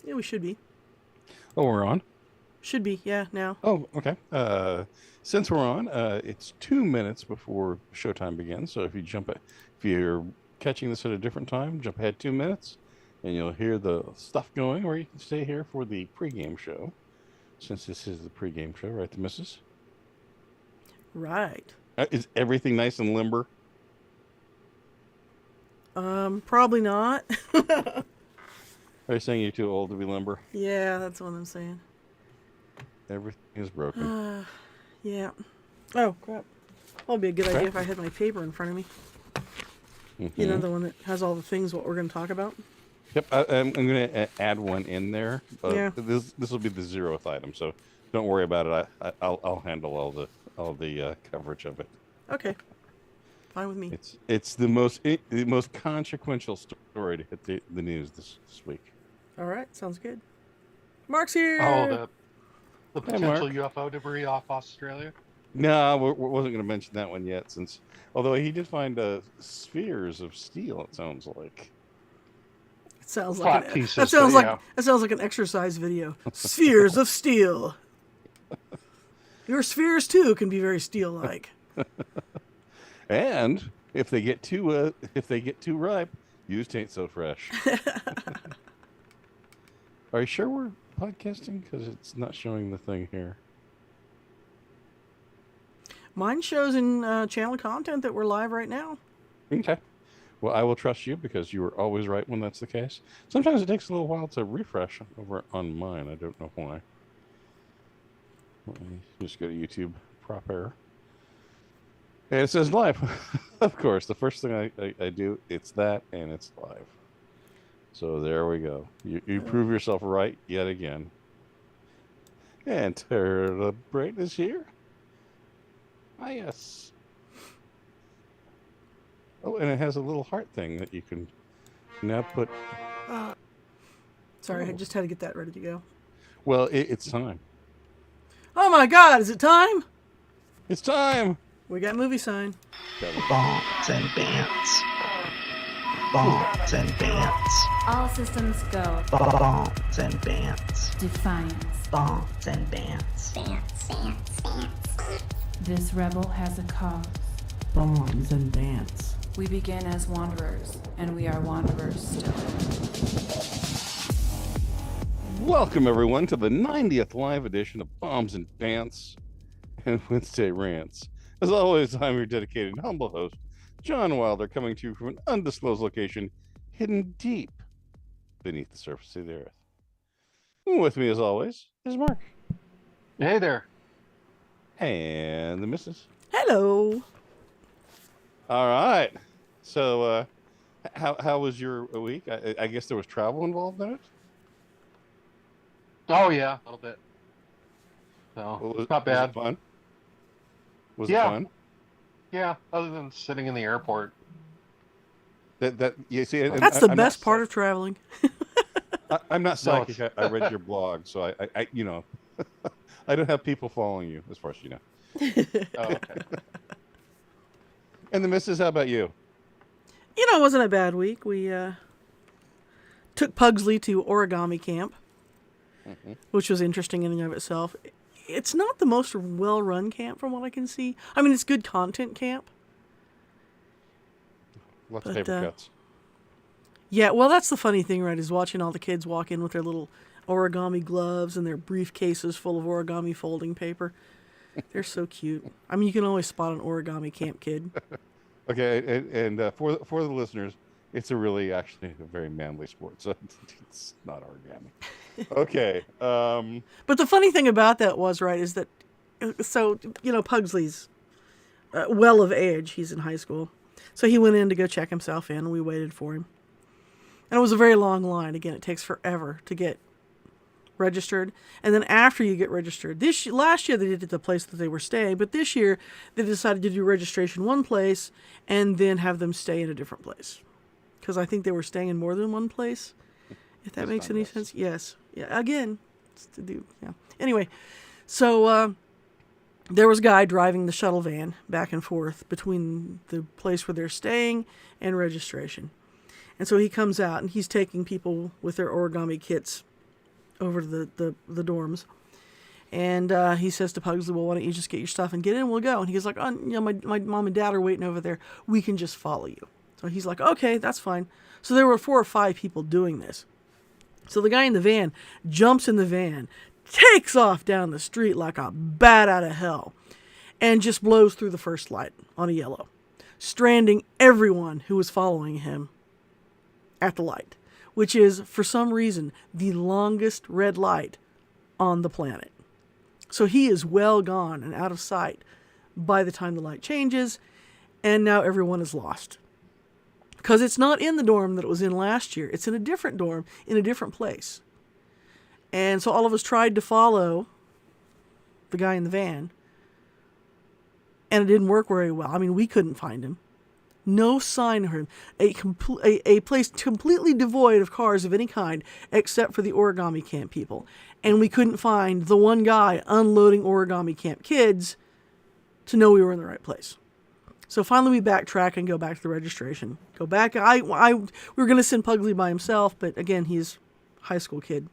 Yeah, we should be. Oh, we're on? Should be, yeah, now. Oh, okay. Since we're on, it's 2 minutes before showtime begins. So if you're catching this at a different time, jump ahead 2 minutes, and you'll hear the stuff going, or you can stay here for the pregame show. Since this is the pregame show, right, the missus? Right. Is everything nice and limber? Probably not. Are you saying you're too old to be limber? Yeah, that's what I'm saying. Everything is broken. Yeah. Oh, crap. That'd be a good idea Crap. if I had my paper in front of me. Mm-hmm. You know, the one that has all the things what we're going to talk about? Yep, I'm going to add one in there. Yeah. This will be the 0th item, so don't worry about it. I'll handle all the coverage of it. Okay. Fine with me. It's the most consequential story to hit the news this week. All right, sounds good. Mark's here. Oh, the Hey, potential Mark. UFO debris off Australia. No, we wasn't going to mention that one yet, although he did find spheres of steel. It sounds like. It sounds Flat like pieces, that sounds but like yeah. that sounds like an exercise video. Spheres of steel. Your spheres too can be very steel-like. And if they get too ripe, yours tain't so fresh. Are you sure we're podcasting? Because it's not showing the thing here. Mine shows in channel content that we're live right now. Okay. Well, I will trust you because you are always right when that's the case. Sometimes it takes a little while to refresh over on mine. I don't know why. Let me just go to YouTube. Prop error. And it says live. Of course, the first thing I do, it's that, and it's live. So there we go. You prove yourself right yet again. And the brain is here. Ah, yes. Oh, and it has a little heart thing that you can now put. Sorry, I just had to get that ready to go. Well, it's time. Oh my God, is it time? It's time. We got movie sign. Bants and Bants. Bants and Bants. All systems go. Bants and Bants. Defiance. Bants and Bants. This rebel has a cause. Bants and Bants. We begin as wanderers, and we are wanderers still. Welcome, everyone, to the 90th live edition of Bombs and Bants and Wednesday Rants. As always, I'm your dedicated and humble host, John Wilder, coming to you from an undisclosed location hidden deep beneath the surface of the earth. And with me, as always, is Mark. Hey there. And the missus. Hello. All right. So, how was your week? I guess there was travel involved in it? Oh yeah, a little bit. So Was not bad. it fun? Was Yeah. it fun? Yeah, other than sitting in the airport. You see, and That's the I'm best not part of traveling. I'm not No, psychic. I read your blog, so I you know, I don't have people following you, as far as you know. Oh, okay. And the missus, how about you? You know, it wasn't a bad week. We took Pugsley to origami camp, which was interesting in and of itself. It's not the most well-run camp from what I can see. I mean, it's good content camp. Lots of But, paper cuts. Yeah, well, that's the funny thing, right, is watching all the kids walk in with their little origami gloves and their briefcases full of origami folding paper. They're so cute. I mean, you can always spot an origami camp kid. Okay, and for the listeners, it's actually a very manly sport, so it's not origami. Okay. But the funny thing about that was, right, is that, so, you know, Pugsley's well of age. He's in high school. So he went in to go check himself in, and we waited for him. And it was a very long line. Again, it takes forever to get registered. And then after you get registered, last year they did it at the place that they were staying, but this year they decided to do registration one place and then have them stay in a different place. Because I think they were staying in more than one place. If that makes any sense. Yes. Yeah. Again, it's to do. Yeah. Anyway, so there was a guy driving the shuttle van back and forth between the place where they're staying and registration. And so he comes out and he's taking people with their origami kits over to the dorms. And he says to Pugsley, well, why don't you just get your stuff and get in? We'll go. And he's like, oh, my mom and dad are waiting over there. We can just follow you. So he's like, okay, that's fine. So there were 4 or 5 people doing this. So the guy in the van jumps in the van, takes off down the street like a bat out of hell, and just blows through the first light on a yellow, stranding everyone who was following him at the light, which is, for some reason, the longest red light on the planet. So he is well gone and out of sight by the time the light changes, and now everyone is lost. Because it's not in the dorm that it was in last year. It's in a different dorm, in a different place. And so all of us tried to follow the guy in the van, and it didn't work very well. I mean, we couldn't find him. No sign of him. A place completely devoid of cars of any kind, except for the origami camp people. And we couldn't find the one guy unloading origami camp kids to know we were in the right place. So finally we backtrack and go back to the registration. Go back. We were going to send Pugsley by himself, but again, he's a high school kid.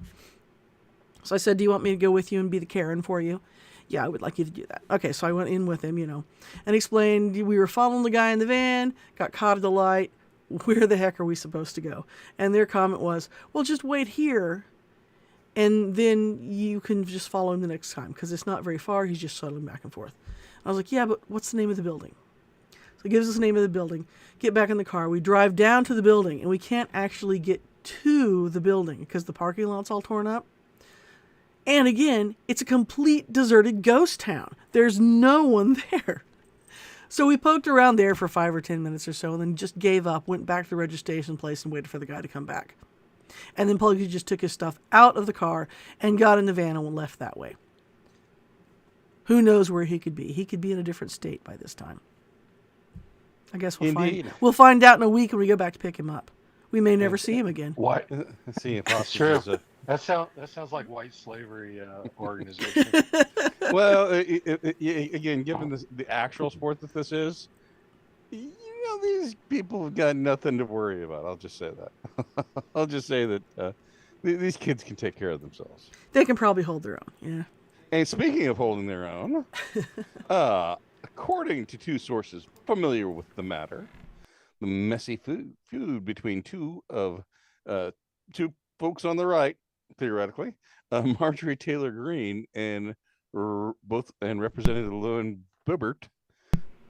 So I said, do you want me to go with you and be the Karen for you? Yeah, I would like you to do that. Okay, so I went in with him, and explained we were following the guy in the van, got caught at the light. Where the heck are we supposed to go? And their comment was, well, just wait here, and then you can just follow him the next time, because it's not very far. He's just shuttling back and forth. I was like, yeah, but what's the name of the building? So he gives us the name of the building. Get back in the car. We drive down to the building, and we can't actually get to the building because the parking lot's all torn up. And again, it's a complete deserted ghost town. There's no one there. So we poked around there for 5 or 10 minutes or so, and then just gave up, went back to the registration place and waited for the guy to come back. And then Pugsley just took his stuff out of the car and got in the van and left that way. Who knows where he could be? He could be in a different state by this time. I guess we'll find out in a week when we go back to pick him up. We may never see him again. What? See, Sure. impossible. That sounds like white slavery organization. Well, again, given the actual sport that this is, these people have got nothing to worry about. I'll just say that. I'll just say that these kids can take care of themselves. They can probably hold their own, yeah. And speaking of holding their own, according to 2 sources familiar with the matter, the messy feud between two folks on the right, theoretically, Marjorie Taylor Greene and Representative Lewin Bibbert,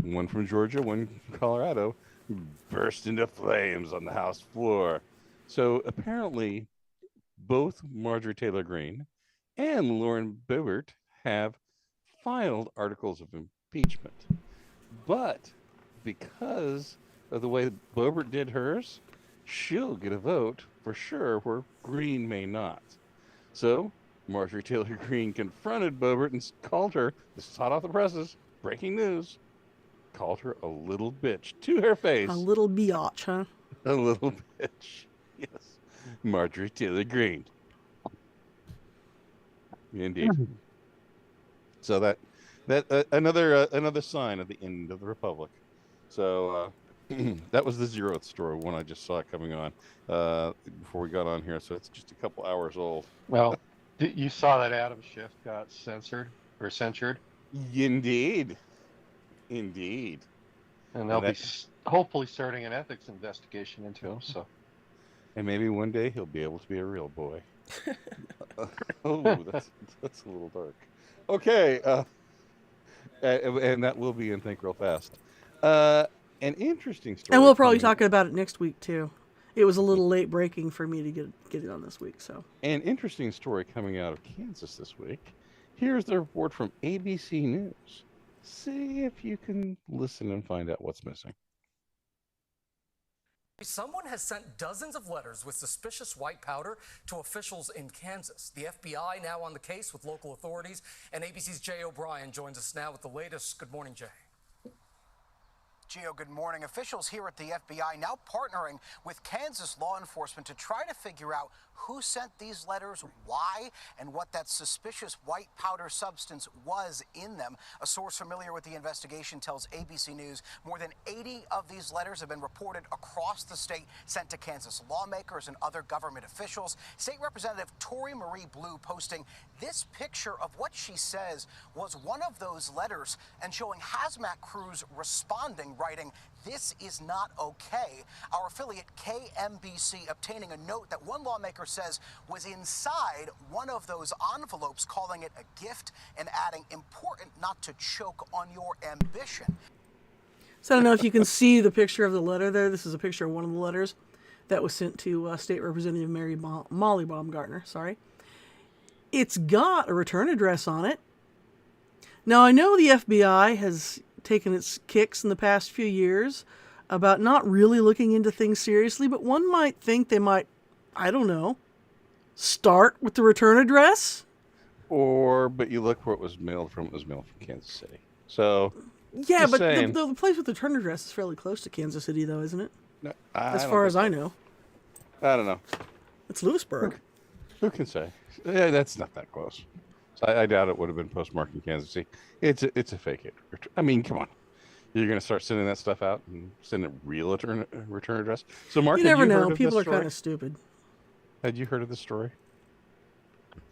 one from Georgia, one from Colorado, burst into flames on the House floor. So apparently, both Marjorie Taylor Greene and Lauren Bibbert have filed articles of impeachment. But because of the way Bibbert did hers, she'll get a vote for sure where Greene may not. So Marjorie Taylor Greene confronted Bibbert and called her, this is hot off the presses, breaking news, called her a little bitch to her face. A little biatch, huh? A little bitch. Yes. Marjorie Taylor Greene. Indeed. So that another sign of the end of the Republic. So that was the 0th story, one I just saw coming on before we got on here. So it's just a couple hours old. Well, you saw that Adam Schiff got censored. Indeed. And they'll be hopefully starting an ethics investigation into him. So, and maybe one day he'll be able to be a real boy. Oh, that's a little dark. Okay, and that will be in Think Real Fast. An interesting story. And we'll probably talk about it next week too. It was a little late breaking for me to get it on this week. So an interesting story coming out of Kansas this week. Here's the report from ABC News. See if you can listen and find out what's missing. Someone has sent dozens of letters with suspicious white powder to officials in Kansas. The FBI now on the case with local authorities, and ABC's Jay O'Brien joins us now with the latest. Good morning, Jay. Gio, good morning. Officials here at the FBI now partnering with Kansas law enforcement to try to figure out who sent these letters, why, and what that suspicious white powder substance was in them. A source familiar with the investigation tells ABC News more than 80 of these letters have been reported across the state, sent to Kansas lawmakers and other government officials. State Representative Tori Marie Blue posting this picture of what she says was one of those letters and showing hazmat crews responding, writing, "This is not okay." Our affiliate KMBC obtaining a note that one lawmaker says was inside one of those envelopes, calling it a gift and adding, "Important not to choke on your ambition." So I don't know if you can see the picture of the letter there. This is a picture of one of the letters that was sent to State Representative Molly Baumgartner. Sorry. It's got a return address on it. Now, I know the FBI has taken its kicks in the past few years about not really looking into things seriously, but one might think they might, I don't know, start with the return address? But you look where it was mailed from. It was mailed from Kansas City. So, yeah, but saying, the place with the return address is fairly close to Kansas City, though, isn't it? No, as far as I know. I don't know. It's Lewisburg. Who can say? Yeah, that's not that close. So I doubt it would have been postmarked in Kansas City. It's a fake it. I mean, come on. You're going to start sending that stuff out and send a real return address? So, Mark, you never know. Heard of People this are story? kind of stupid. Had you heard of this story?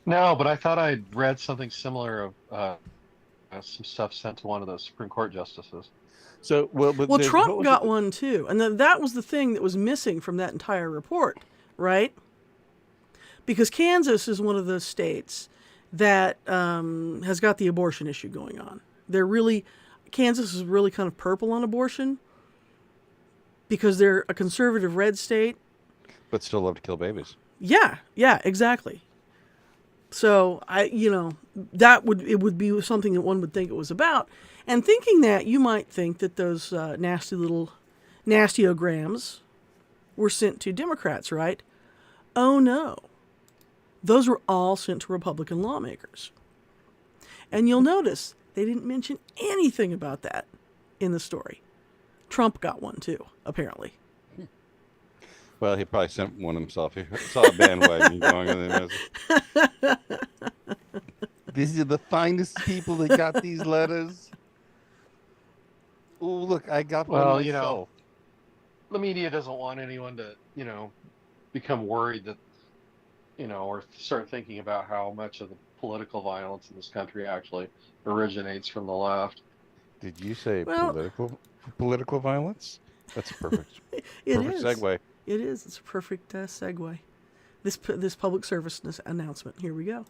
No, but I thought I'd read something similar of some stuff sent to one of the Supreme Court justices. So, well, Trump got one too, and that was the thing that was missing from that entire report, right? Because Kansas is one of those states that has got the abortion issue going on. Kansas is really kind of purple on abortion because they're a conservative red state, but still love to kill babies. Yeah, exactly. So it would be something that one would think it was about. And thinking that, you might think that those nastyograms were sent to Democrats, right? Oh no. Those were all sent to Republican lawmakers. And you'll notice they didn't mention anything about that in the story. Trump got one too, apparently. Well, he probably sent one himself. He saw a bandwagon going, and then these are the finest people that got these letters. Oh, look, I got one myself. You know, the media doesn't want anyone to, become worried that, or start thinking about how much of the political violence in this country actually originates from the left. Did you say political violence? That's a perfect segue. It is. It's a perfect segue. This public service announcement. Here we go.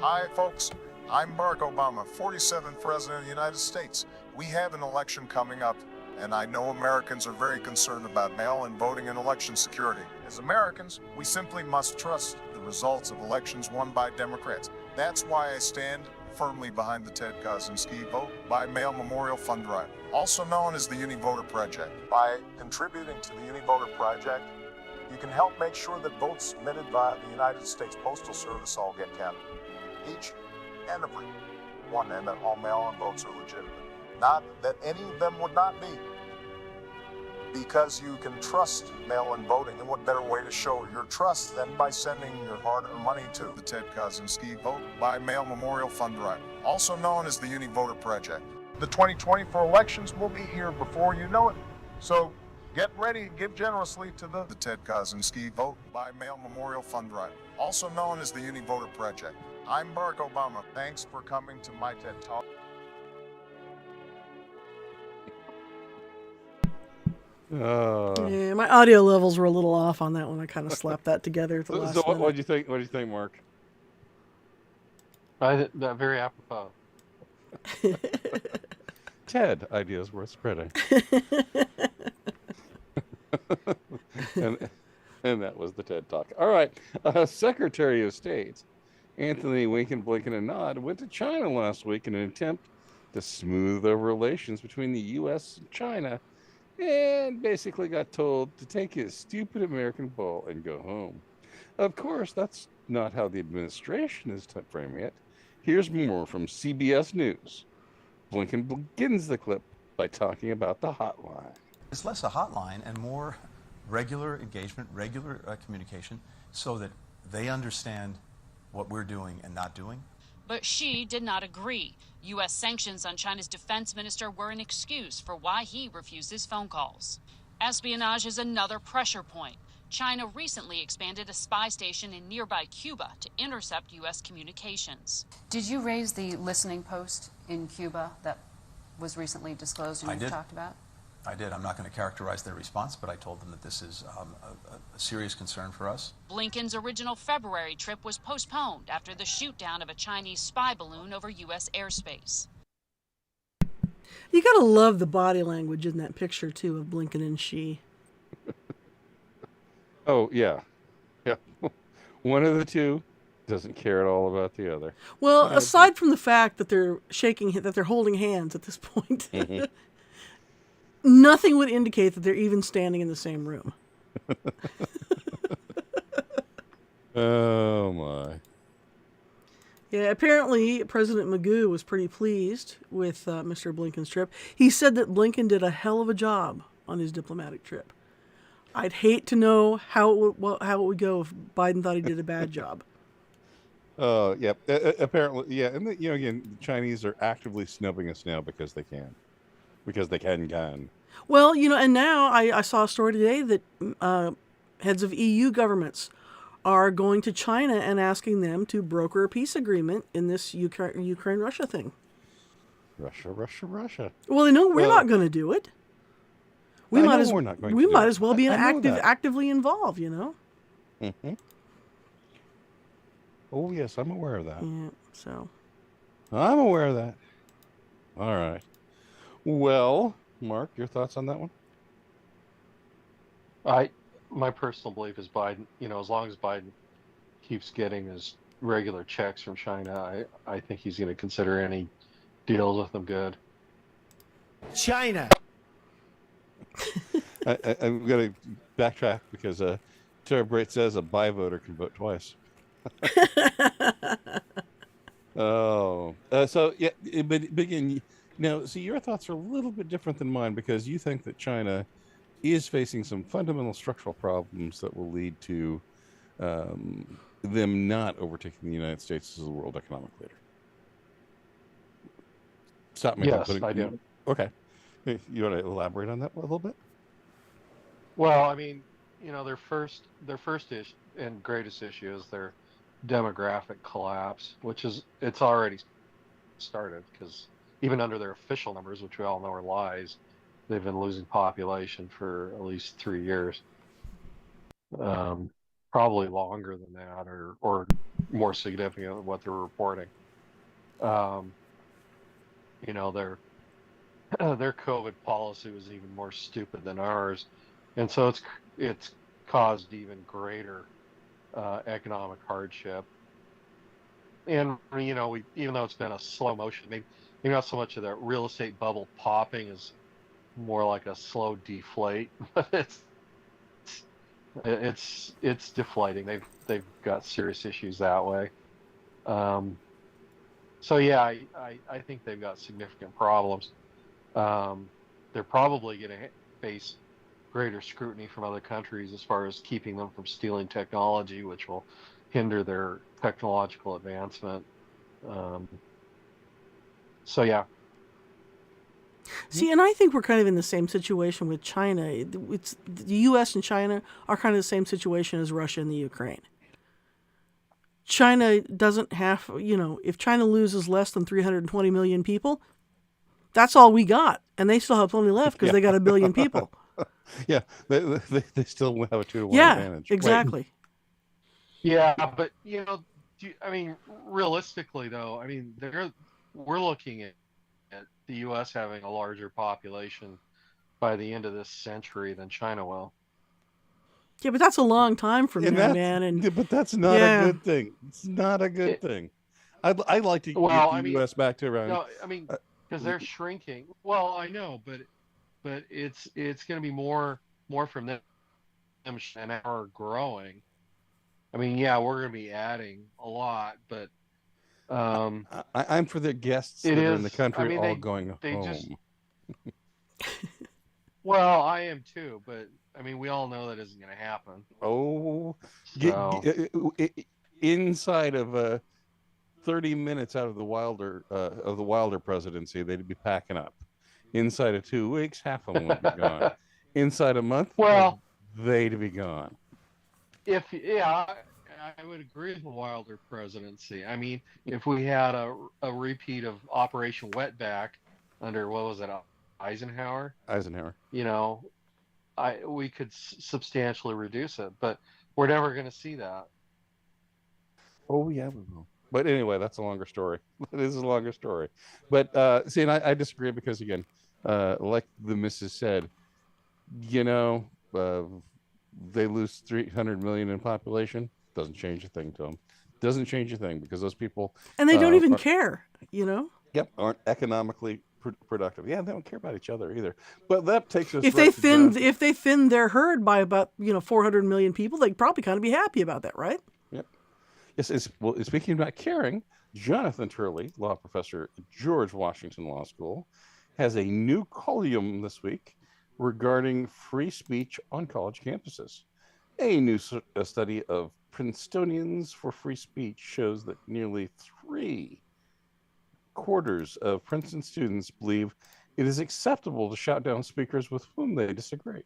Hi, folks. I'm Barack Obama, 47th President of the United States. We have an election coming up, and I know Americans are very concerned about mail-in voting and election security. As Americans, we simply must trust the results of elections won by Democrats. That's why I stand firmly behind the Ted Kaczynski Vote by Mail Memorial Fund Drive, also known as the Univoter Project. By contributing to the Univoter Project, you can help make sure that votes submitted via the United States Postal Service all get counted. Each and every one, and that all mail-in votes are legitimate. Not that any of them would not be, because you can trust mail-in voting. And what better way to show your trust than by sending your hard-earned money to the Ted Kaczynski Vote by Mail Memorial Fund Drive, also known as the Univoter Project. The 2024 elections will be here before you know it. So get ready and give generously to the Ted Kaczynski Vote by Mail Memorial Fund Drive, also known as the Univoter Project. I'm Barack Obama. Thanks for coming to my TED Talk. Yeah, my audio levels were a little off on that one. I kind of slapped that together at the last minute. What do you think? What do you think, Mark? Very apropos. Ted, ideas worth spreading. and that was the TED Talk. All right, Secretary of State Anthony Wink and Blink and a Nod went to China last week in an attempt to smooth over relations between the U.S. and China, and basically got told to take his stupid American ball and go home. Of course, that's not how the administration is framing it. Here's more from CBS News. Blinken begins the clip by talking about the hotline. It's less a hotline and more regular engagement, regular communication, so that they understand what we're doing and not doing. But Xi did not agree. U.S. sanctions on China's defense minister were an excuse for why he refuses phone calls. Espionage is another pressure point. China recently expanded a spy station in nearby Cuba to intercept U.S. communications. Did you raise the listening post in Cuba that was recently disclosed and you talked about? I did. I'm not going to characterize their response, but I told them that this is a serious concern for us. Blinken's original February trip was postponed after the shoot-down of a Chinese spy balloon over U.S. airspace. You gotta love the body language in that picture, too, of Blinken and Xi. Oh, yeah. Yeah. One of the two doesn't care at all about the other. Well, aside from the fact that they're holding hands at this point, nothing would indicate that they're even standing in the same room. Oh, my. Yeah, apparently President Magoo was pretty pleased with Mr. Blinken's trip. He said that Blinken did a hell of a job on his diplomatic trip. I'd hate to know how it would go if Biden thought he did a bad job. Oh, yeah. Apparently, yeah. And, again, the Chinese are actively snubbing us now because they can. Because they can. Well, and now I saw a story today that heads of EU governments are going to China and asking them to broker a peace agreement in this Ukraine-Russia thing. Russia. Well, they know we're not going to do it. We might as well be actively involved, Mm-hmm. Oh, yes, I'm aware of that. Yeah, so. I'm aware of that. All right. Well, Mark, your thoughts on that one? My personal belief is Biden, as long as Biden keeps getting his regular checks from China, I think he's going to consider any deals with them good. China. I'm going to backtrack because Tara Bright says a bi-voter can vote twice. So yeah, but again, now, see, your thoughts are a little bit different than mine because you think that China is facing some fundamental structural problems that will lead to them not overtaking the United States as a world economic leader. Stop me. Yes, I do. Okay. You want to elaborate on that a little bit? Well, I mean, their first issue and greatest issue is their demographic collapse, it's already started because even under their official numbers, which we all know are lies, they've been losing population for at least 3 years. Probably longer than that, or more significant than what they're reporting. Their COVID policy was even more stupid than ours, and so it's caused even greater economic hardship. And even though it's been a slow motion, maybe not so much of the real estate bubble popping is more like a slow deflate, but it's deflating. They've got serious issues that way. So yeah, I think they've got significant problems. They're probably going to face greater scrutiny from other countries as far as keeping them from stealing technology, which will hinder their technological advancement. So yeah. See, and I think we're kind of in the same situation with China. It's the U.S. and China are kind of the same situation as Russia and the Ukraine. China doesn't have, if China loses less than 320 million people, that's all we got. And they still have plenty left because they got 1 billion people. Yeah, they still have a 2-to-1 advantage. Yeah, exactly. Right. Yeah, but realistically though, we're looking at the U.S. having a larger population by the end of this century than China will. Yeah, but that's a long time from now, man. But that's not a good thing. It's not a good thing. I'd like to get the U.S. back to around. No, because they're shrinking. Well, I know, but it's going to be more from them and our growing. Yeah, we're going to be adding a lot, but I'm for the guests that are in the country all going home. Well, I am too, but I mean, we all know that isn't going to happen. Oh, So, inside of 30 minutes out of the Wilder presidency, they'd be packing up. Inside of 2 weeks, half of them would be gone. Inside a month, well, they'd be gone. I would agree with the Wilder presidency. I mean, if we had a repeat of Operation Wetback under what was it, Eisenhower? Eisenhower. You know, we could substantially reduce it, but we're never going to see that. Oh yeah, we will. But anyway, that's a longer story. This is a longer story. But see, and I disagree because again, like the missus said, you know, they lose 300 million in population. Doesn't change a thing to them. Doesn't change a thing because those people. And they don't even care, you know? Yep, aren't economically productive. Yeah, they don't care about each other either. But that takes us. If they thin their herd by about 400 million people, they'd probably kind of be happy about that, right? Yep. Yes. Well, speaking about caring, Jonathan Turley, law professor at George Washington Law School, has a new column this week regarding free speech on college campuses. A new study of Princetonians for free speech shows that nearly 3/4 of Princeton students believe it is acceptable to shout down speakers with whom they disagree.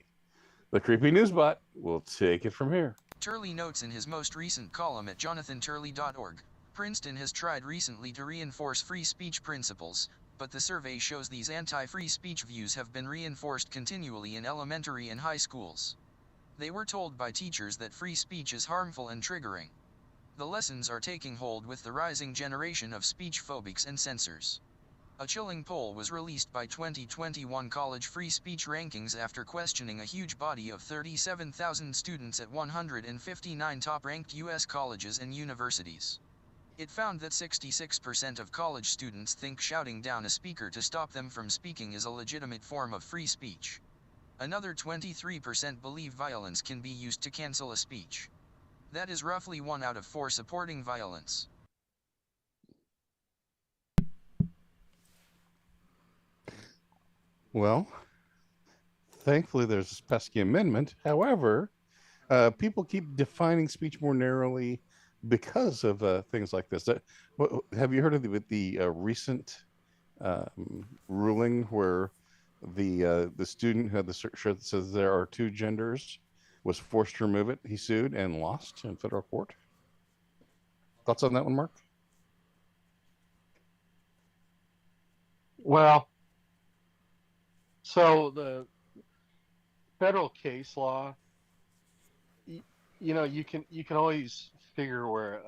The Creepy Newsbot will take it from here. Turley notes in his most recent column at jonathanturley.org, Princeton has tried recently to reinforce free speech principles, but the survey shows these anti-free speech views have been reinforced continually in elementary and high schools. They were told by teachers that free speech is harmful and triggering. The lessons are taking hold with the rising generation of speech phobics and censors. A chilling poll was released by 2021 College Free Speech Rankings after questioning a huge body of 37,000 students at 159 top-ranked U.S. colleges and universities. It found that 66% of college students think shouting down a speaker to stop them from speaking is a legitimate form of free speech. Another 23% believe violence can be used to cancel a speech. That is roughly 1 out of 4 supporting violence. Well, thankfully there's this pesky amendment. However, people keep defining speech more narrowly because of things like this. Have you heard of the recent ruling where the student who had the shirt that says there are 2 genders was forced to remove it? He sued and lost in federal court. Thoughts on that one, Mark? Well, so the federal case law, you know, you can always figure where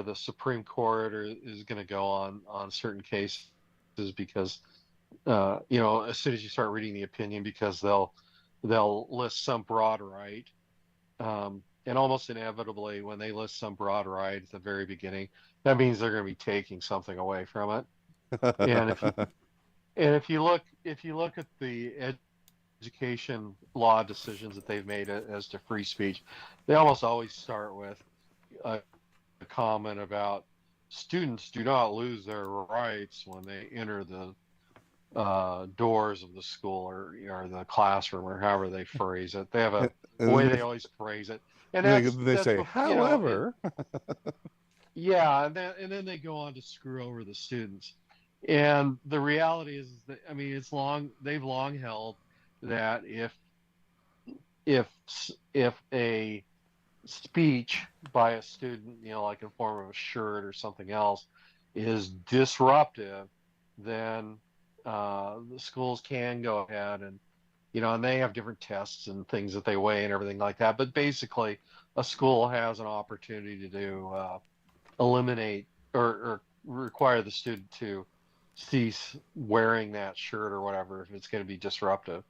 the Supreme Court is going to go on certain cases because you know, as soon as you start reading the opinion, because they'll list some broad right, and almost inevitably when they list some broad right at the very beginning, that means they're going to be taking something away from it. And if you look at the education law decisions that they've made as to free speech, they almost always start with a comment about students do not lose their rights when they enter the doors of the school or the classroom, or however they phrase it. They have a way they always phrase it, and they say, however, yeah, and then they go on to screw over the students. And the reality is that, I mean, they've long held that if a speech by a student, you know, like in form of a shirt or something else, is disruptive, then the schools can go ahead and, you know, and they have different tests and things that they weigh and everything like that. But basically, a school has an opportunity to eliminate or require the student to cease wearing that shirt or whatever if it's going to be disruptive.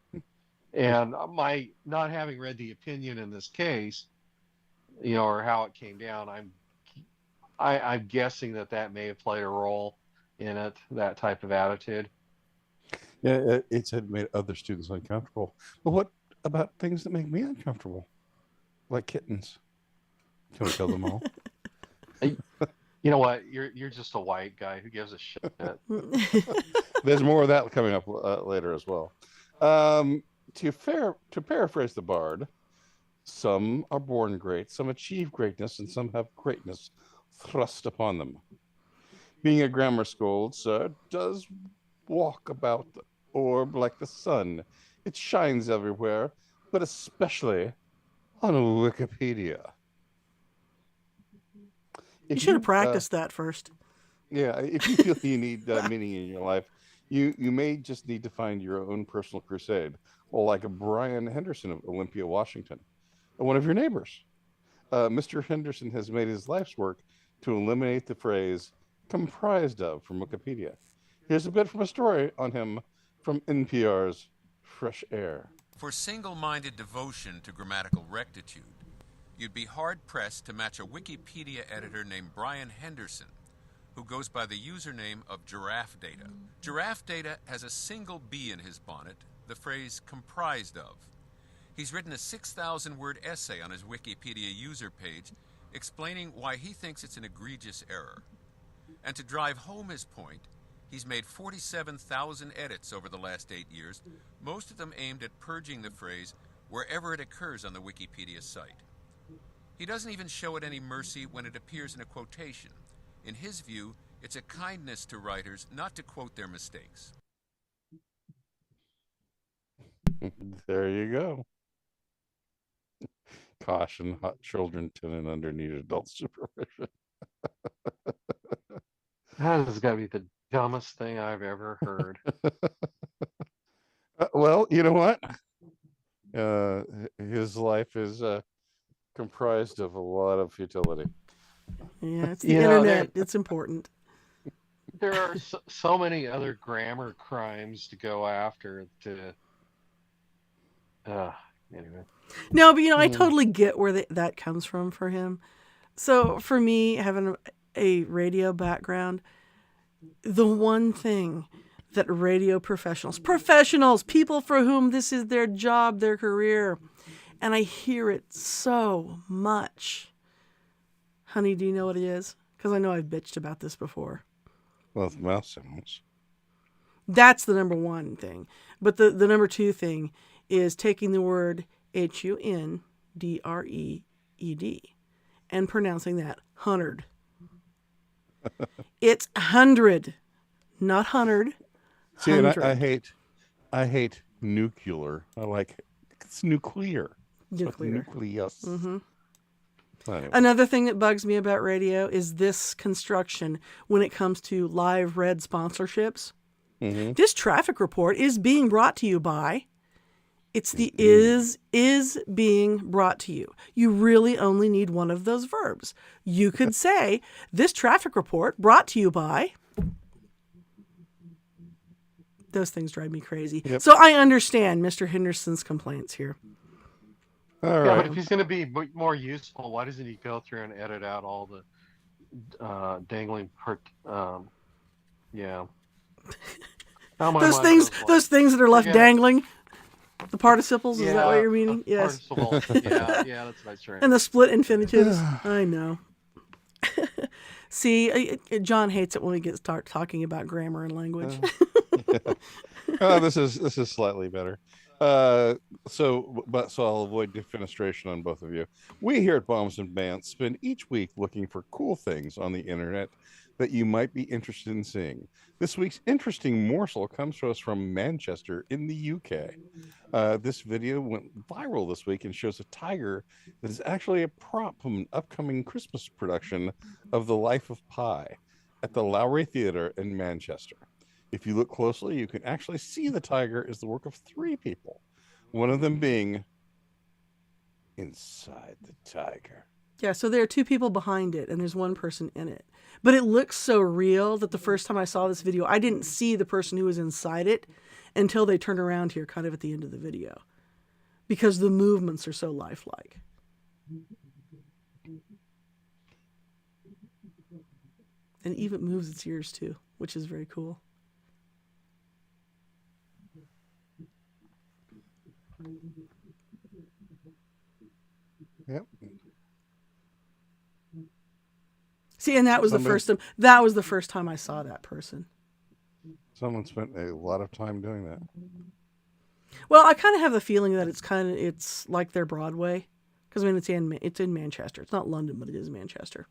And my not having read the opinion in this case, you know, or how it came down, I'm guessing that may have played a role in it, that type of attitude. Yeah, it's made other students uncomfortable. But what about things that make me uncomfortable, like kittens? Can we kill them all? You know what? You're just a white guy. Who gives a shit? There's more of that coming up later as well. To paraphrase the bard, some are born great, some achieve greatness, and some have greatness thrust upon them. Being a grammar scold, sir, does walk about the orb like the sun. It shines everywhere, but especially on Wikipedia. You should have practiced that first. Yeah, if you feel you need meaning in your life, you may just need to find your own personal crusade, or like a Brian Henderson of Olympia, Washington, one of your neighbors. Mr. Henderson has made his life's work to eliminate the phrase comprised of from Wikipedia. Here's a bit from a story on him from NPR's Fresh Air. For single-minded devotion to grammatical rectitude, you'd be hard-pressed to match a Wikipedia editor named Brian Henderson, who goes by the username of Giraffe Data. Giraffe Data has a single B in his bonnet, the phrase comprised of. He's written a 6,000-word essay on his Wikipedia user page explaining why he thinks it's an egregious error. And to drive home his point, he's made 47,000 edits over the last 8 years, most of them aimed at purging the phrase wherever it occurs on the Wikipedia site. He doesn't even show it any mercy when it appears in a quotation. In his view, it's a kindness to writers not to quote their mistakes. There you go. Caution, hot children 10 and under need adult supervision. That has got to be the dumbest thing I've ever heard. Well, you know what? His life is comprised of a lot of futility. Yeah, it's the internet. It's important. There are so many other grammar crimes to go after. Anyway. No, but I totally get where that comes from for him. So for me, having a radio background, the one thing that radio professionals, people for whom this is their job, their career, and I hear it so much. Honey, do you know what it is? Because I know I've bitched about this before. Well, it's mouth sounds. That's the number one thing. But the number two thing is taking the word HUNDREED and pronouncing that 100. It's 100, not 100. See, and I hate nuclear. I like it's nuclear. Nuclear. Nucleus. Mm-hmm. Anyway. Another thing that bugs me about radio is this construction when it comes to live read sponsorships. Mm-hmm. This traffic report is being brought to you by. It's the is being brought to you. You really only need one of those verbs. You could say, this traffic report brought to you by. Those things drive me crazy. Yep. So I understand Mr. Henderson's complaints here. All right. Yeah, but if he's going to be more useful, why doesn't he go through and edit out all the dangling part? Yeah. Those things that are left dangling. The participles, is that what you're meaning? Yes. Yeah, that's what I was trying. And the split infinitives. I know. See, John hates it when we start talking about grammar and language. This is slightly better. So I'll avoid defenestration on both of you. We here at Bombs and Bants spend each week looking for cool things on the internet that you might be interested in seeing. This week's interesting morsel comes to us from Manchester in the UK. This video went viral this week and shows a tiger that is actually a prop from an upcoming Christmas production of The Life of Pi at the Lowry Theater in Manchester. If you look closely, you can actually see the tiger is the work of 3 people, one of them being inside the tiger. Yeah, so there are 2 people behind it, and there's 1 person in it. But it looks so real that the first time I saw this video, I didn't see the person who was inside it until they turned around here kind of at the end of the video. Because the movements are so lifelike. And it even moves its ears too, which is very cool. Yep. See, and that was the first time I saw that person. Someone spent a lot of time doing that. Well, I kind of have the feeling that it's like their Broadway, because I mean it's in Manchester. It's not London, but it is Manchester.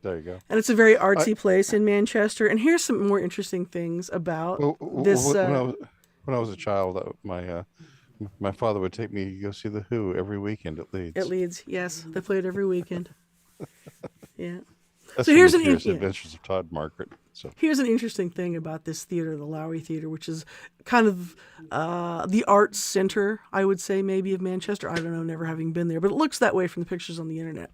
There you go. And it's a very artsy place in Manchester. And here's some more interesting things about this. When I was a child, my father would take me to go see the Who every weekend at Leeds. At Leeds, yes, they play it every weekend. Yeah. That's So here's Adventures of Todd Margaret. So here's an interesting thing about this theater, the Lowry Theater, which is kind of the arts center, I would say, maybe of Manchester. I don't know, never having been there, but it looks that way from the pictures on the internet.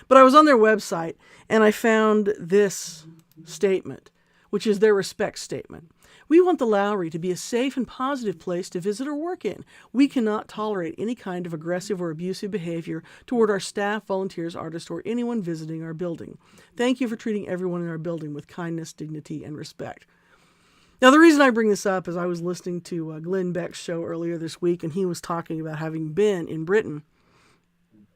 But I was on their website and I found this statement, which is their respect statement. We want the Lowry to be a safe and positive place to visit or work in. We cannot tolerate any kind of aggressive or abusive behavior toward our staff, volunteers, artists, or anyone visiting our building. Thank you for treating everyone in our building with kindness, dignity, and respect. Now, the reason I bring this up is I was listening to Glenn Beck's show earlier this week, and he was talking about having been in Britain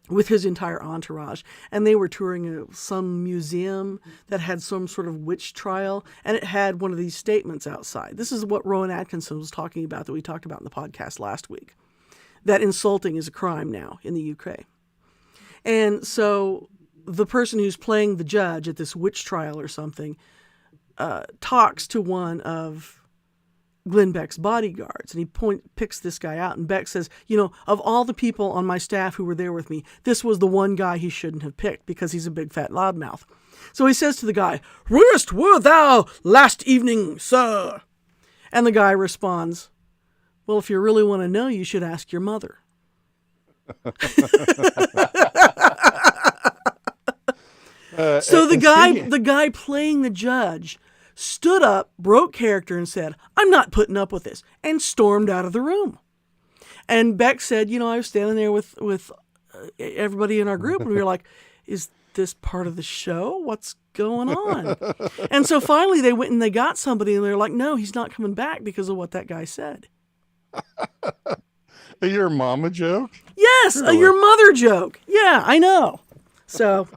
with his entire entourage, and they were touring some museum that had some sort of witch trial, and it had one of these statements outside. This is what Rowan Atkinson was talking about that we talked about in the podcast last week, that insulting is a crime now in the UK. And so the person who's playing the judge at this witch trial or something talks to one of Glenn Beck's bodyguards, and he picks this guy out, and Beck says, of all the people on my staff who were there with me, this was the one guy he shouldn't have picked because he's a big fat loudmouth. So he says to the guy, "Where'st were thou last evening, sir?" And the guy responds, "Well, if you really want to know, you should ask your mother." So the guy playing the judge stood up, broke character, and said, "I'm not putting up with this," and stormed out of the room. And Beck said, I was standing there with everybody in our group, and we were like, is this part of the show? What's going on? And so finally they went and they got somebody, and they're like, no, he's not coming back because of what that guy said. Your mama joke? Yes, Really? Your mother joke. Yeah, I know. So...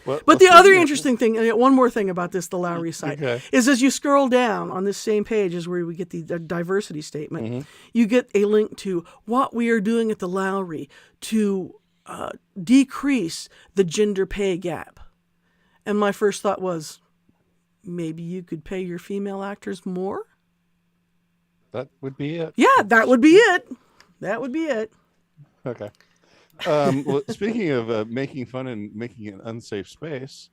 But the other interesting thing, one more thing about the Lowry site, is as you scroll down on this same page is where we get the diversity statement, you get a link to what we are doing at the Lowry to decrease the gender pay gap. And my first thought was, maybe you could pay your female actors more? That would be it. Yeah, that would be it. That would be it. Okay. Well, speaking of making fun and making an unsafe space,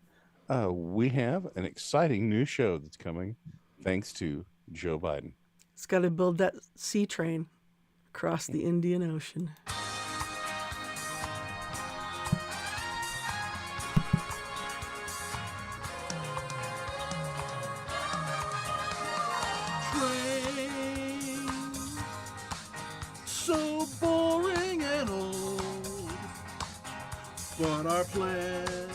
we have an exciting new show that's coming thanks to Joe Biden. It's got to build that sea train across the Indian Ocean. Train, so boring and old. But our plan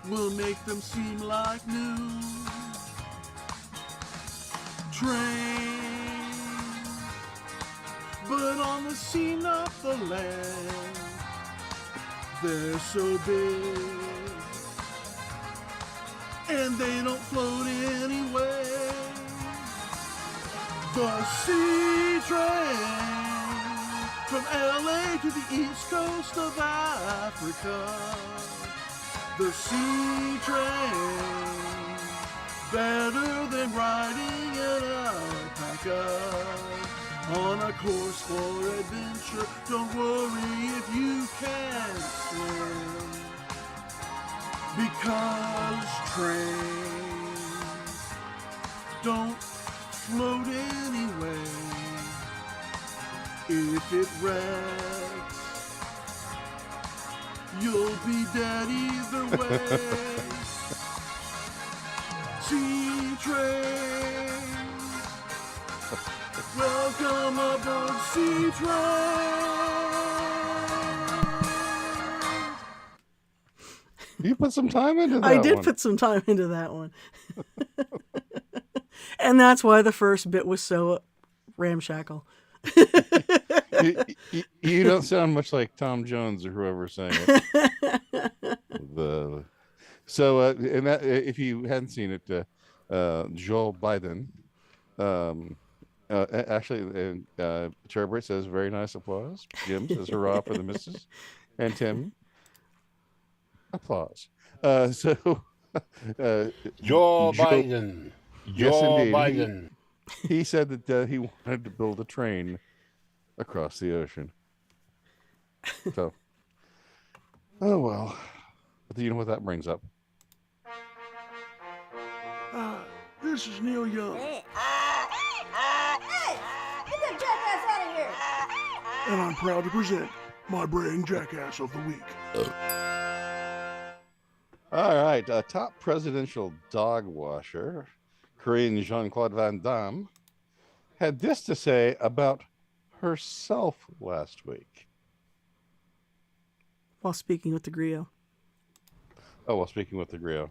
will make them seem like new. Train, but on the scene of the land, they're so big, and they don't float anywhere. The sea train, from LA to the east coast of Africa, the sea train, better than riding an alpaca. On a course for adventure, don't worry if you can't swim, because trains don't float anyway. If it wrecks, you'll be dead either way. Sea train, welcome aboard Sea Train. You put some time into that I did one. put some time into that one. And that's why the first bit was so ramshackle. You don't sound much like Tom Jones or whoever's saying it. And that, if you hadn't seen it, Joe Biden Actually, Cherry says, very nice applause. Jim says, hurrah for the missus. And Tim, applause. So, Joe Biden. Yes, Joe indeed. Biden. He said that he wanted to build a train across the ocean. So, oh well. But you know what that brings up? This is Neil Young. Get that jackass out of here! And I'm proud to present my Braying Jackass of the Week. All right. Top presidential dog washer, Korean Jean-Claude Van Damme, had this to say about herself last week. While speaking with the griot. Oh, well, speaking with the griot.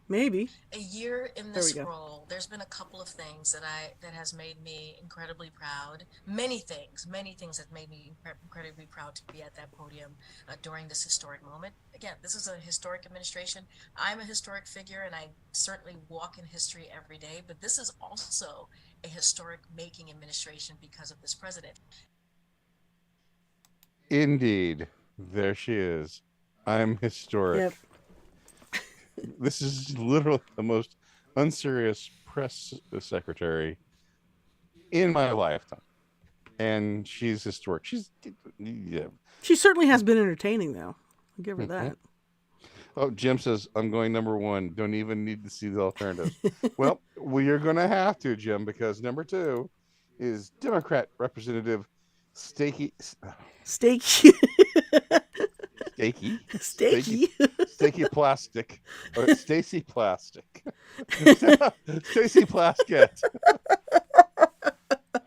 Maybe. A year in this role, there's been a couple of things that has made me incredibly proud. Many things that made me incredibly proud to be at that podium during this historic moment. Again, this is a historic administration. I'm a historic figure, and I certainly walk in history every day. But this is also a historic making administration because of this president. Indeed, there she is. I'm historic. Yep. This is literally the most unserious press secretary in my lifetime, and she's historic. Yeah. She certainly has been entertaining, though. I'll give her that. Oh, Jim says, I'm going number one. Don't even need to see the alternatives. Well, we are going to have to, Jim, because number two is Democrat Representative Steaky Plastic, or Stacy Plastic. Stacy Plaskett.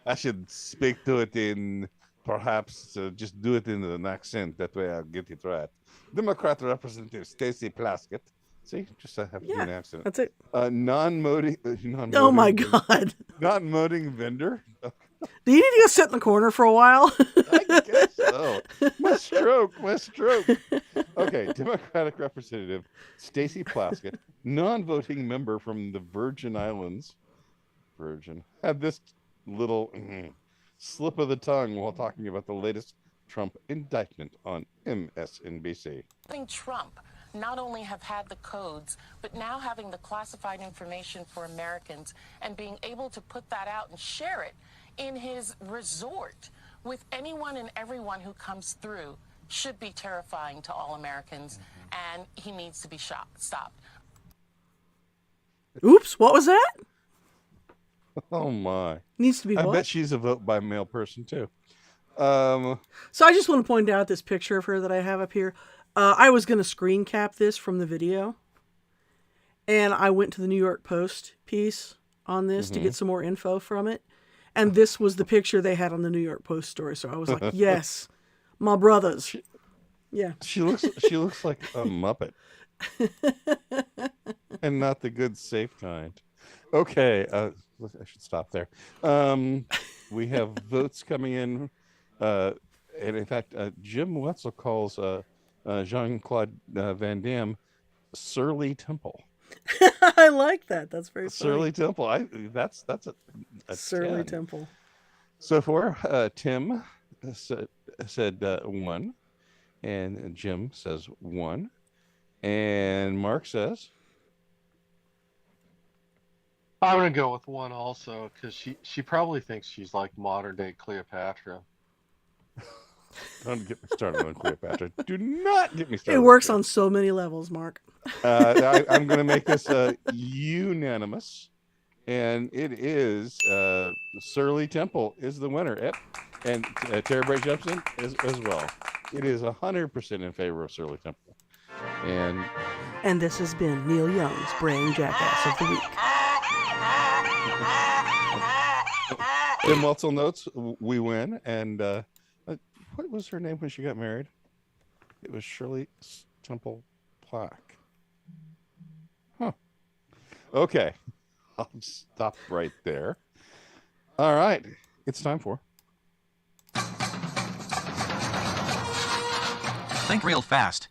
I should speak to it in, perhaps just do it in an accent. That way I'll get it right. Democrat Representative Stacy Plaskett. See, just have to do an accent. That's it. Non-moding. Oh my God. Non-moding vendor. Do you need to go sit in the corner for a while? I guess so. My stroke. Okay, Democratic Representative Stacy Plaskett, non-voting member from the Virgin Islands. Had this little slip of the tongue while talking about the latest Trump indictment on MSNBC. Trump not only have had the codes, but now having the classified information for Americans and being able to put that out and share it in his resort with anyone and everyone who comes through should be terrifying to all Americans, and he needs to be stopped. Oops, what was that? Oh my. Needs to be I what? bet she's a vote by mail person too. So I just want to point out this picture of her that I have up here. I was going to screen cap this from the video, and I went to the New York Post piece on this to get some more info from it. And this was the picture they had on the New York Post story. So I was like, yes, my brothers. Yeah. She looks like a Muppet. And not the good, safe kind. Okay. I should stop there. We have votes coming in. And in fact, Jim Wetzel calls Jean-Claude Van Damme Surly Temple. I like that. That's very funny. Surly Temple. That's a Surly 10. Temple. So for Tim said 1, and Jim says 1, and Mark says, I'm gonna go with 1 also, because she probably thinks she's like modern day Cleopatra. Don't get me started on Cleopatra. Do not get me started. It works on so many levels, Mark. I'm going to make this unanimous, and it is Surly Temple is the winner. Yep. And Terry Bray jumps in as well. It is 100% in favor of Surly Temple. And this has been Neil Young's Braying Jackass of the Week. Tim Wetzel notes we win, and what was her name when she got married? It was Shirley Temple Plaque. Huh. Okay. I'll stop right there. All right. It's time for... Think real fast.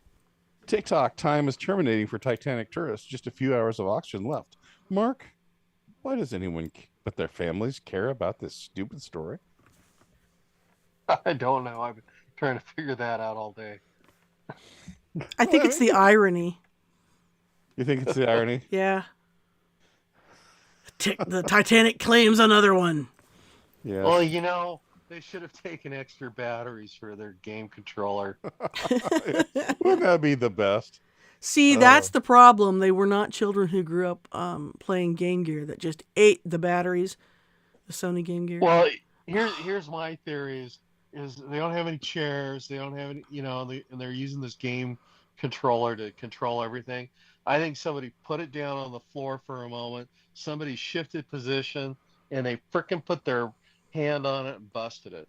TikTok time is terminating for Titanic tourists. Just a few hours of oxygen left. Mark, why does anyone but their families care about this stupid story? I don't know. I've been trying to figure that out all day. I think it's the irony. You think it's the irony? Yeah. The Titanic claims another one. Yeah. Well, you know, they should have taken extra batteries for their game controller. Wouldn't that be the best? See, that's the problem. They were not children who grew up playing Game Gear that just ate the batteries, the Sony Game Gear. Well, here's my theory is they don't have any chairs. They don't have any, you know, and they're using this game controller to control everything. I think somebody put it down on the floor for a moment. Somebody shifted position, and they frickin' put their hand on it and busted it.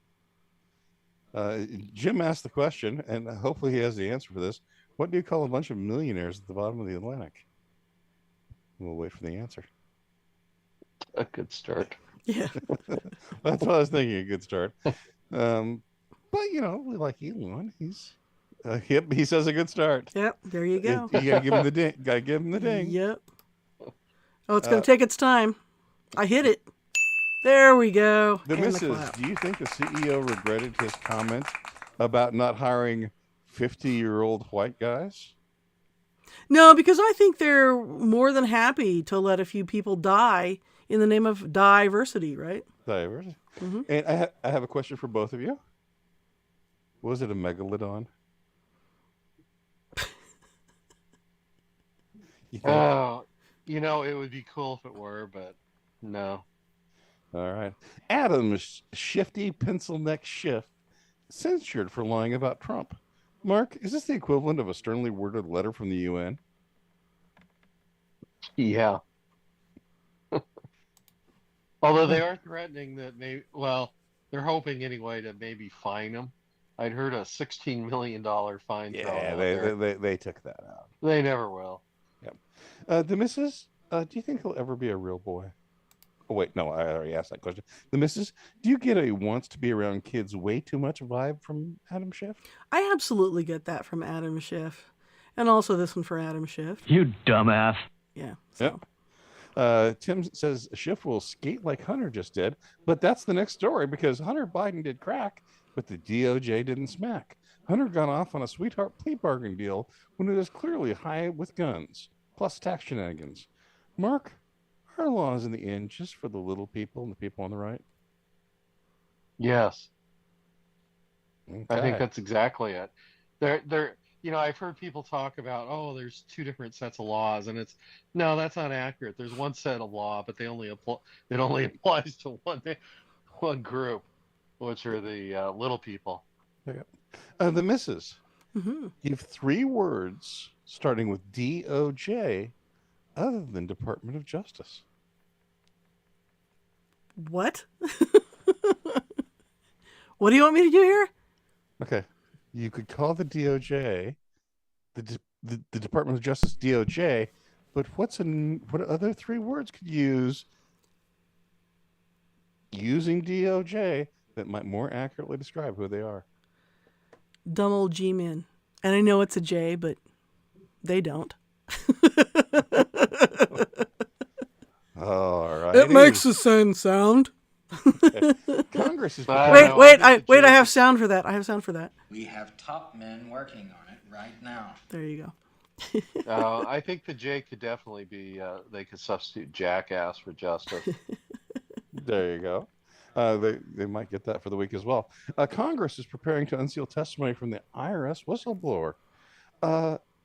Jim asked the question, and hopefully he has the answer for this. What do you call a bunch of millionaires at the bottom of the Atlantic? We'll wait for the answer. A good start. Yeah. That's what I was thinking, a good start. But, you know, we like Elon. He's, yep, he says a good start. Yep, there you go. You gotta give him the ding. Gotta give him the ding. Yep. Oh, it's going to take its time. I hit it. There we go. The And missus, clap. do you think the CEO regretted his comment about not hiring 50-year-old white guys? No, because I think they're more than happy to let a few people die in the name of diversity, right? Diversity. Mm-hmm. And I have a question for both of you. Was it a megalodon? Oh, you know, it would be cool if it were, but no. All right. Adam's shifty pencil neck Schiff censured for lying about Trump. Mark, is this the equivalent of a sternly worded letter from the UN? Yeah. Although they are threatening that maybe, well, they're hoping anyway to maybe fine him. I'd heard a $16 million fine. Yeah, they took that out. They never will. Yep. The missus, do you think he'll ever be a real boy? Oh, wait, no, I already asked that question. The missus, do you get a wants to be around kids way too much vibe from Adam Schiff? I absolutely get that from Adam Schiff. And also this one for Adam Schiff. You dumbass. Yeah. So. Yep. Tim says Schiff will skate like Hunter just did, but that's the next story because Hunter Biden did crack, but the DOJ didn't smack. Hunter got off on a sweetheart plea bargain deal when it was clearly high with guns, plus tax shenanigans. Mark, are laws in the end just for the little people and the people on the right? Yes. Okay. I think that's exactly it. They're you know, I've heard people talk about, oh, there's two different sets of laws, and it's no, that's not accurate. There's one set of law, but it only applies to one group, which are the little people. Okay. The missus. Mm-hmm. Give 3 words starting with DOJ other than Department of Justice. What? What do you want me to do here? Okay. You could call the DOJ, the Department of Justice DOJ, but what other 3 words could you use using DOJ that might more accurately describe who they are? Dumb old G-men. And I know it's a J, but they don't. All right. It makes the same sound. Congress is wait, I have sound for that. We have top men working on it right now. There you go. I think the J could definitely be, they could substitute jackass for justice. There you go. They might get that for the week as well. Congress is preparing to unseal testimony from the IRS whistleblower.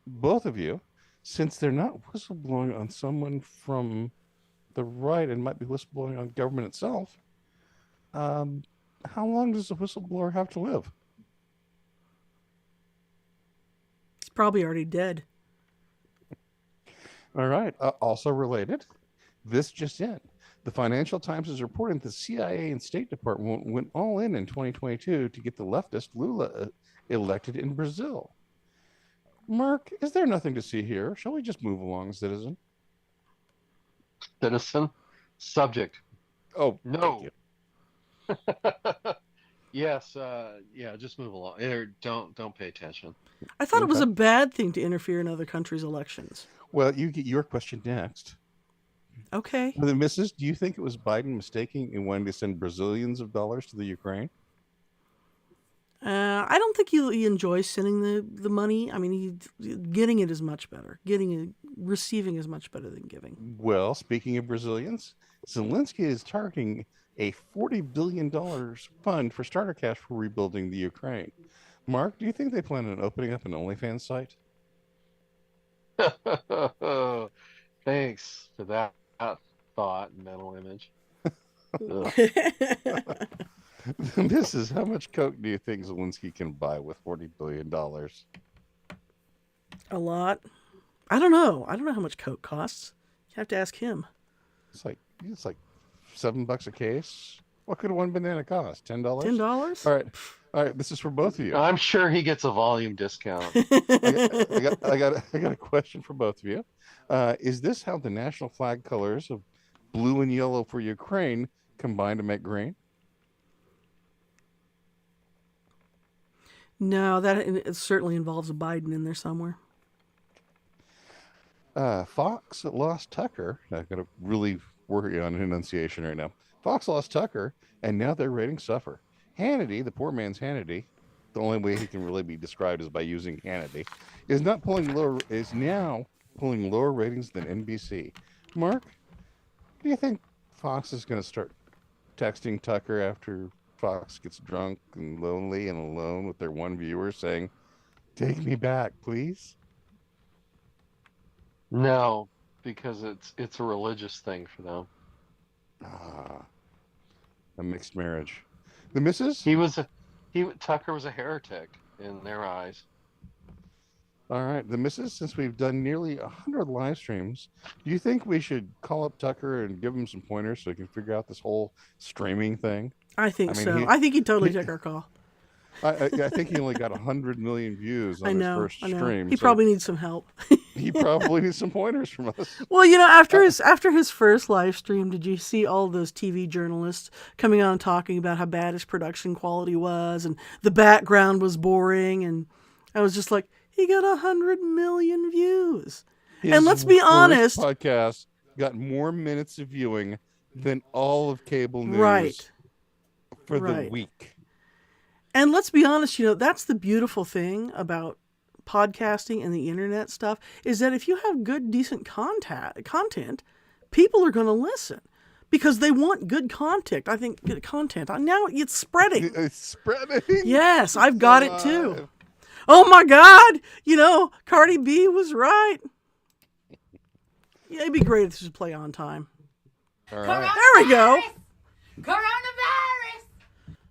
Both of you, since they're not whistleblowing on someone from the right and might be whistleblowing on government itself, how long does the whistleblower have to live? It's probably already dead. All right. Also related, this just in. The Financial Times is reporting the CIA and State Department went all in 2022 to get the leftist Lula elected in Brazil. Mark, is there nothing to see here? Shall we just move along, citizen? Citizen? Subject. Oh, no. Yes, yeah, just move along. Don't pay attention. I thought it was a bad thing to interfere in other countries' elections. Well, you get your question next. Okay. The missus, do you think it was Biden mistaking in wanting to send Brazilians of dollars to the Ukraine? I don't think he enjoys sending the money. I mean, getting it is much better. Receiving is much better than giving. Well, speaking of Brazilians, Zelensky is targeting a $40 billion fund for starter cash for rebuilding the Ukraine. Mark, do you think they plan on opening up an OnlyFans site? Thanks for that thought and mental image. This is how much coke do you think Zelensky can buy with $40 billion? A lot. I don't know. I don't know how much coke costs. You have to ask him. It's like $7 a case. What could one banana cost? $10? $10? All right. This is for both of you. I'm sure he gets a volume discount. I got a question for both of you. Is this how the national flag colors of blue and yellow for Ukraine combine to make green? No, it certainly involves a Biden in there somewhere. Fox lost Tucker. I've got to really work on enunciation right now. Fox lost Tucker, and now their ratings suffer. Hannity, the poor man's Hannity, the only way he can really be described is by using Hannity, is now pulling lower ratings than NBC. Mark, do you think Fox is going to start texting Tucker after Fox gets drunk and lonely and alone with their one viewer saying, "Take me back, please"? No, because it's a religious thing for them. A mixed marriage. The missus? Tucker was a heretic in their eyes. All right, the missus, since we've done nearly 100 live streams, do you think we should call up Tucker and give him some pointers so he can figure out this whole streaming thing? I think so. I think he'd totally take our call. I think he only got 100 million views on his first stream. He probably needs some help. He probably needs some pointers from us. Well, after his first live stream, did you see all those TV journalists coming on talking about how bad his production quality was and the background was boring? And I was just like, he got 100 million views. And let's be honest, podcast got more minutes of viewing than all of cable news for the week. And let's be honest, that's the beautiful thing about podcasting and the internet stuff is that if you have good, decent content, people are going to listen because they want good content. I think good content. Now it's spreading. It's spreading. Yes, I've got it too. Oh my God. Cardi B was right. Yeah, it'd be great if this would play on time. All right. There we go. Coronavirus.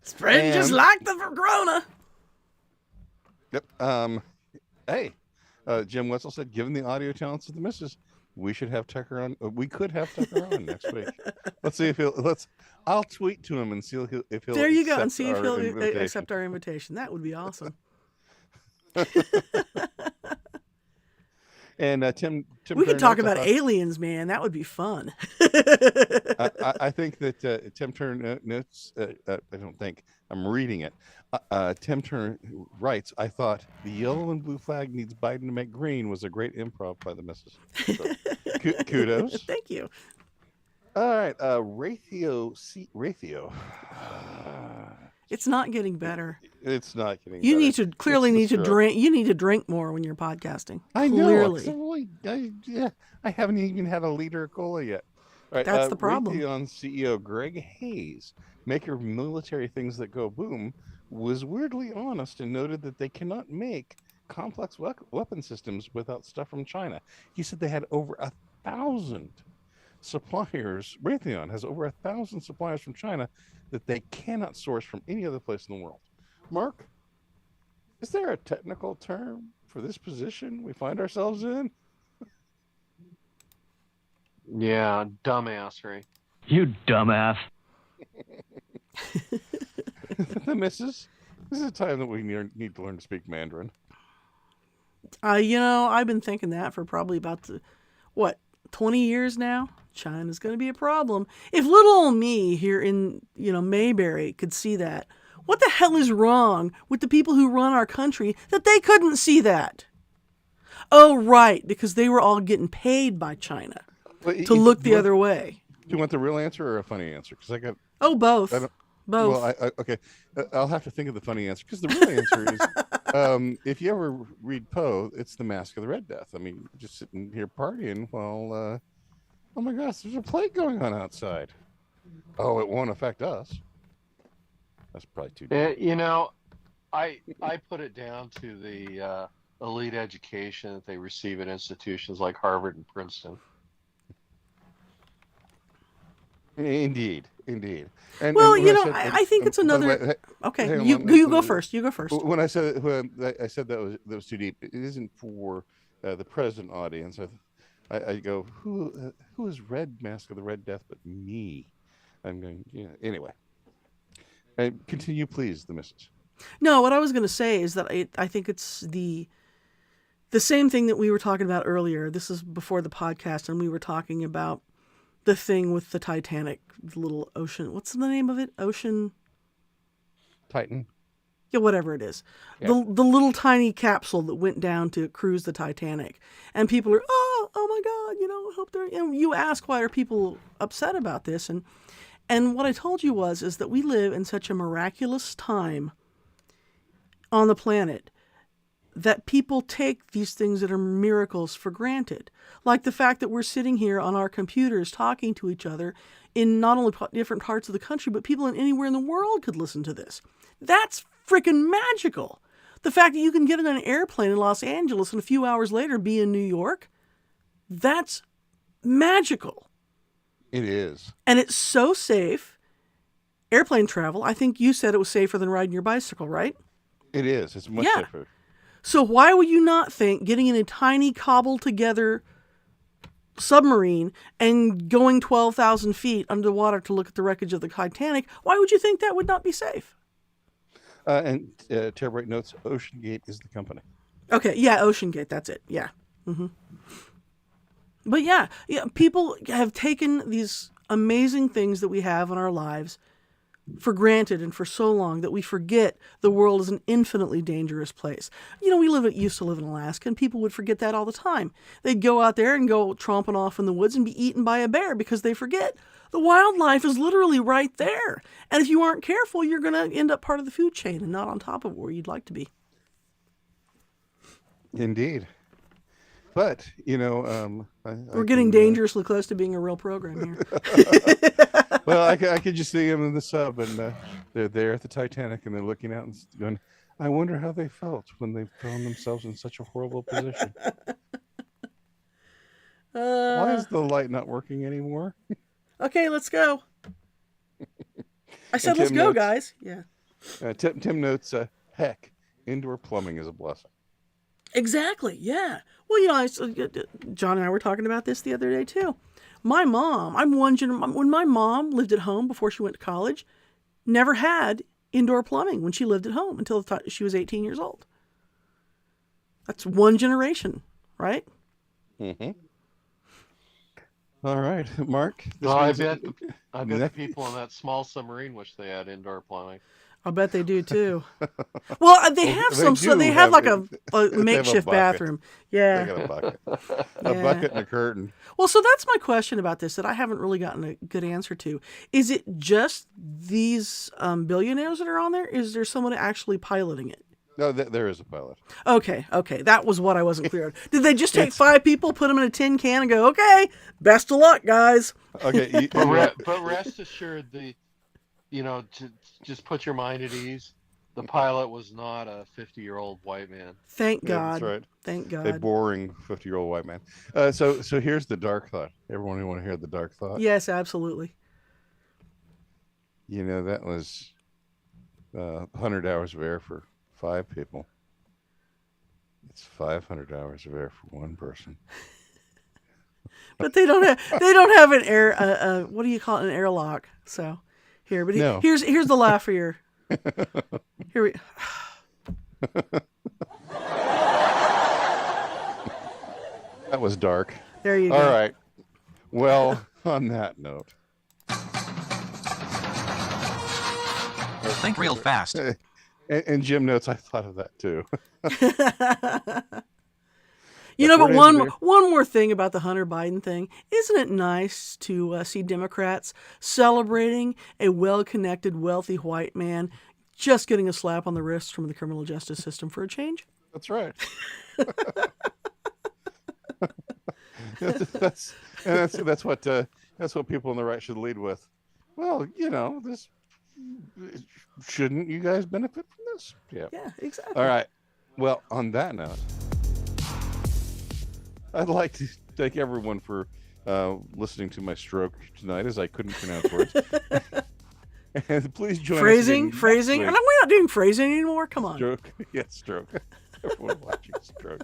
Spreading just like the Corona. Yep. Hey, Jim Wetzel said, given the audio talents of the missus, we should have Tucker on. We could have Tucker on next week. Let's see if I'll tweet to him and see if he'll. There you go, and see if he'll accept our invitation. That would be awesome. And Tim we could talk about aliens, man. That would be fun. I think that Tim Turner notes. I don't think I'm reading it. Tim Turner writes, "I thought the yellow and blue flag needs Biden to make green was a great improv by the missus." So, kudos. Thank you. All right, Raytheo. It's not getting better. It's not getting better. You need to drink. You need to drink more when you're podcasting. I Clearly. know. I haven't even had a liter of cola yet. All right, that's the problem. Raytheon CEO Greg Hayes, maker of military things that go boom, was weirdly honest and noted that they cannot make complex weapon systems without stuff from China. He said they had over 1,000 suppliers. Raytheon has over 1,000 suppliers from China that they cannot source from any other place in the world. Mark, is there a technical term for this position we find ourselves in? Yeah, dumbassery. You dumbass. The missus, this is a time that we need to learn to speak Mandarin. I've been thinking that for probably about 20 years now. China's going to be a problem. If little old me here in, Mayberry could see that, what the hell is wrong with the people who run our country that they couldn't see that? Oh, right, because they were all getting paid by China. to look the other way. Do you want the real answer or a funny answer? Because I got both. Both. Well, okay. I'll have to think of the funny answer because the real answer is, if you ever read Poe, it's the Mask of the Red Death. I mean, just sitting here partying while, oh my gosh, there's a plague going on outside. Oh, it won't affect us. That's probably too deep. You know, I put it down to the elite education that they receive at institutions like Harvard and Princeton. Indeed. And, well, and you know, I think it's another. Okay, you go first. You go first. When I said that was too deep, it isn't for the present audience. I go, who is Mask of the Red Death but me? I'm going, yeah. Anyway, continue, please, the missus. No, what I was going to say is that I think it's the same thing that we were talking about earlier. This is before the podcast, and we were talking about the thing with the Titanic, the little ocean. What's the name of it? Ocean Titan. Yeah, whatever it is. Yeah. The little tiny capsule that went down to cruise the Titanic. And people are, oh my God, I hope they're, you ask, why are people upset about this? And what I told you is that we live in such a miraculous time on the planet that people take these things that are miracles for granted. Like the fact that we're sitting here on our computers talking to each other in not only different parts of the country, but people anywhere in the world could listen to this. That's freaking magical. The fact that you can get on an airplane in Los Angeles and a few hours later be in New York, that's magical. It is. And it's so safe. Airplane travel, I think you said it was safer than riding your bicycle, right? It is. It's much safer. So why would you not think getting in a tiny cobbled together submarine and going 12,000 feet under the water to look at the wreckage of the Titanic, why would you think that would not be safe? And Terabyte notes, OceanGate is the company. Okay, yeah, OceanGate, that's it, yeah. Mm-hmm. But yeah, people have taken these amazing things that we have in our lives for granted and for so long that we forget the world is an infinitely dangerous place. We used to live in Alaska, and people would forget that all the time. They'd go out there and go tromping off in the woods and be eaten by a bear because they forget the wildlife is literally right there. And if you aren't careful, you're going to end up part of the food chain and not on top of where you'd like to be. Indeed. But, we're getting dangerously close to being a real program here. Well, I could just see them in the sub, and they're there at the Titanic, and they're looking out and going, I wonder how they felt when they found themselves in such a horrible position. Why is the light not working anymore? Okay, let's go. I said let's go, guys. Yeah. Tim notes, heck, indoor plumbing is a blessing. Exactly, yeah. Well, John and I were talking about this the other day, too. My mom, when my mom lived at home before she went to college, never had indoor plumbing when she lived at home until she was 18 years old. That's one generation, right? Mm-hmm. All right, Mark. I bet the people on that small submarine wish they had indoor plumbing. I'll bet they do too. Well, they have some. So they have like a makeshift bathroom. Yeah, they got a bucket, a bucket and a curtain. Well, so that's my question about this that I haven't really gotten a good answer to. Is it just these billionaires that are on there? Is there someone actually piloting it? No, there is a pilot. Okay, that was what I wasn't clear on. Did they just take 5 people, put them in a tin can, and go, "Okay, best of luck, guys"? Okay, but rest assured, just put your mind at ease. The pilot was not a 50-year-old white man. Thank God. That's right. Thank God. A boring 50-year-old white man. So here's the dark thought. Everyone want to hear the dark thought? Yes, absolutely. That was 100 hours of air for 5 people. It's 500 hours of air for 1 person. But they don't have an air. What do you call it? An airlock. So. Here, but no. Here's the laugh for your. Here we. That was dark. There you go. All right. Well, on that note. Think real fast. And Jim notes, I thought of that too. You know, but That's where one more thing about the Hunter Biden thing. Isn't it nice to see Democrats celebrating a well-connected, wealthy white man just getting a slap on the wrist from the criminal justice system for a change? That's right. that's what people on the right should lead with. Well, you know, this shouldn't you guys benefit from this? Yeah. Yeah, exactly. All right. Well, on that note, I'd like to thank everyone for listening to my stroke tonight, as I couldn't pronounce words. And please join phrasing. us again. Are we not doing phrasing anymore? Come on. Stroke. Yeah, stroke. Everyone watching stroke.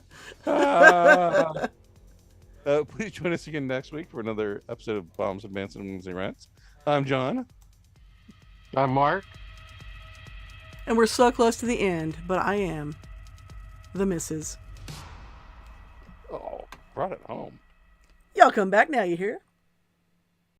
Please join us again next week for another episode of Bombs and Bants and Wednesday Rants. I'm John. I'm Mark. And we're so close to the end, but I am the missus. Oh, brought it home. Y'all come back now, you hear?